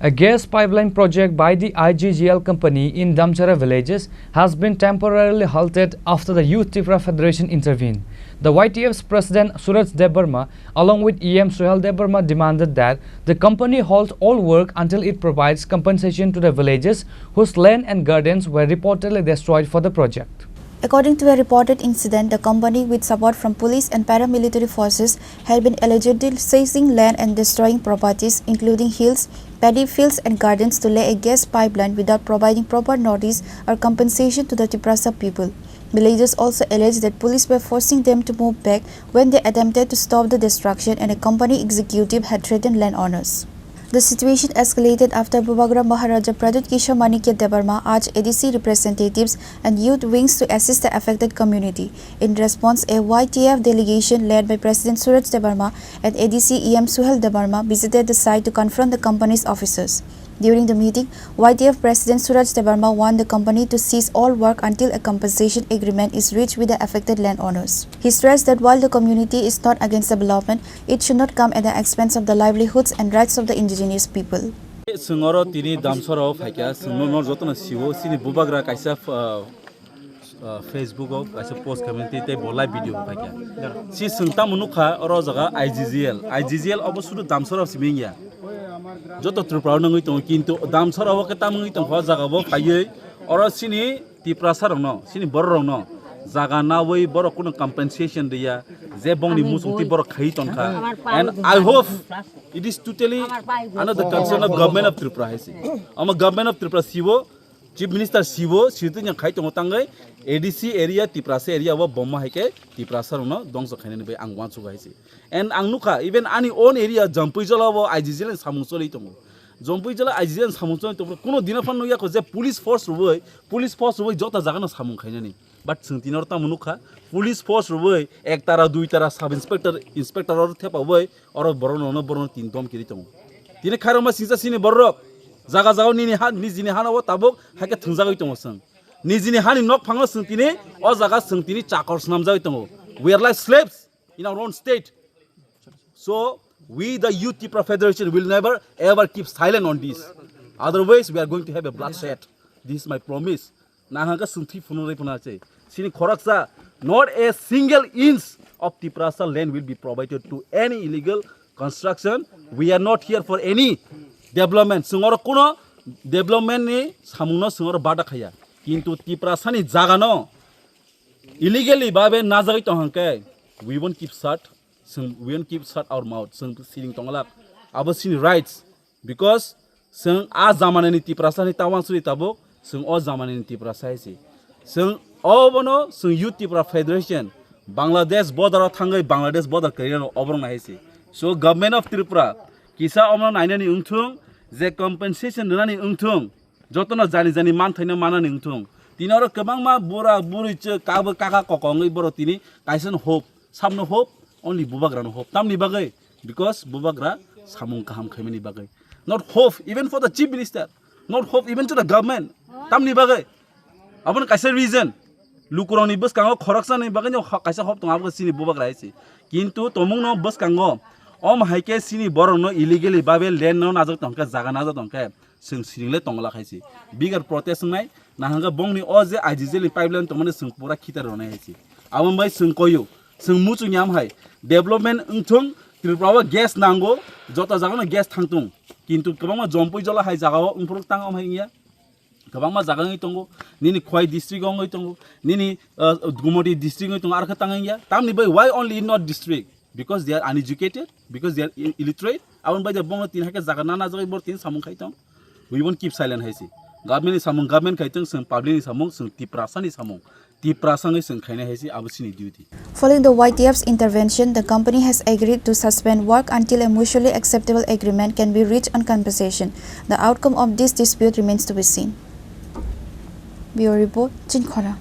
A gas pipeline project by the IGGL company in Damcherra villages has been temporarily halted after the Youth Tipra Federation intervened. The YTF's president Suraj Debbarma along with EM Suhel Debbarma demanded that the company halt all work until it provides compensation to the villages whose land and gardens were reportedly destroyed for the project. According to a reported incident, the company, with support from police and paramilitary forces, had been allegedly seizing land and destroying properties, including hills, paddy fields and gardens, to lay a gas pipeline without providing proper notice or compensation to the Tripura people. Villagers also alleged that police were forcing them to move back when they attempted to stop the destruction, and a company executive had threatened landowners. The situation escalated after Bubagra Maharaja Pradut Kishore Manikya Debbarma urged ADC representatives and youth wings to assist the affected community. In response, a YTF delegation led by President Suraj Debbarma and ADC EM Suhel Debbarma visited the site to confront the company's officers. During the meeting, YTF President Suraj Debbarma warned the company to cease all work until a compensation agreement is reached with the affected landowners. He stressed that while the community is not against development, it should not come at the expense of the livelihoods and rights of the indigenous people. Facebook of post community te bolai video pakia si sungta munukha oro jaga IGGL obosudu Damcherra sibingya joto Tripura nangui tong kintu Damcherra o keta mungui tong jaga bo phaiye oro sini Tipra sarongno sini borrongno jaga na wei boro kuno compensation dia je bongni musungti boro khai tonka, and I hope it is totally under the concern of government of Tripura haisi ama government of Tripura sibo Chief Minister Sibo situ yang khai tong tangai ADC area Tipra area wa bomma haike Tipra sarno dongso khaine be ang wan su gaisi, and ang nuka even ani own area jampui jala wa IGGL samungsoli tong jampui jala IGGL samungsoli tong kuno dinafan no ya ko je police force roi jota jaga na samung khaine ni, but sungtinor ta munuka police force roi ek tara dui tara sub inspector or thepa woi or boron tin dom kiri tong tine kharama sinsa sini borro jaga jaga nijini hana wo tabok hake thungjagoi tong sung nijini hani nok phango sungtini o jaga sungtini chakor snamjai tong, we are like slaves in our own state. So we the Youth Tipra Federation will never ever keep silent on this, otherwise we are going to have a bloodshed. This is my promise. Nahanga sungti funore punache sini Khorang, not a single inch of Tipra land will be provided to any illegal construction. We are not here for any development. Sungor kuno development ni samungno sungor bada khaya kintu Tipra sani jaga no illegally babe na jagai tong hanke we won't keep shut our mouth sung siling tongalak abasini rights, because sung a zamane ni Tipra sani tawang suri tabok sung o zamane ni Tipra saisi sung o bono sung Youth Tipra Federation Bangladesh border thangai Bangladesh border career obrong naisi. So government of Tripura kisa omno nainani ungthung je compensation nani ungthung jotona jani man thaina manani ungthung tinaro kebangma bora buri che kaba kaka kokongai boro tini kaisen hope samno hope only bubagra no hope tamni bagai, because bubagra samung kaham khaimani bagai, not hope even for the chief minister, not hope even to the government tamni bagai abon kaisa reason lukuroni bus kango Khorang ni bagai no kaisa hope tong sini bubagra haisi kintu tomung no bus kango om haike sini borong no illegally babe land no najak tongka jaga najak tongka sung siringle tongla khaisi bigger protest nai nahanga bongni o je IGGL pipeline tomane sung pura khitar ronai haisi amon bai sung koyo sung muchu nyam hai development ungthung Tripura gas nango jota jaga no gas thangtung kintu kabama jompui jola hai jaga o ungprok tang am haiya kabama jaga ngai tongo nini khwai district ngai tongo nini gumoti district ngai tongo arkha tangaiya tamni bai why only in not district, because they are uneducated, because they are illiterate. Awan by the bomb tin hake jaga na jaga bor tin samung khaitong, we won't keep silent haisi government is samung government khaitong sung public is samung sung Tipra sani samung Tipra sangai sung khaina haisi abusini duty. Following the YTF's intervention, the company has agreed to suspend work until a mutually acceptable agreement can be reached on compensation. The outcome of this dispute remains to be seen. Bureau report, Khorang.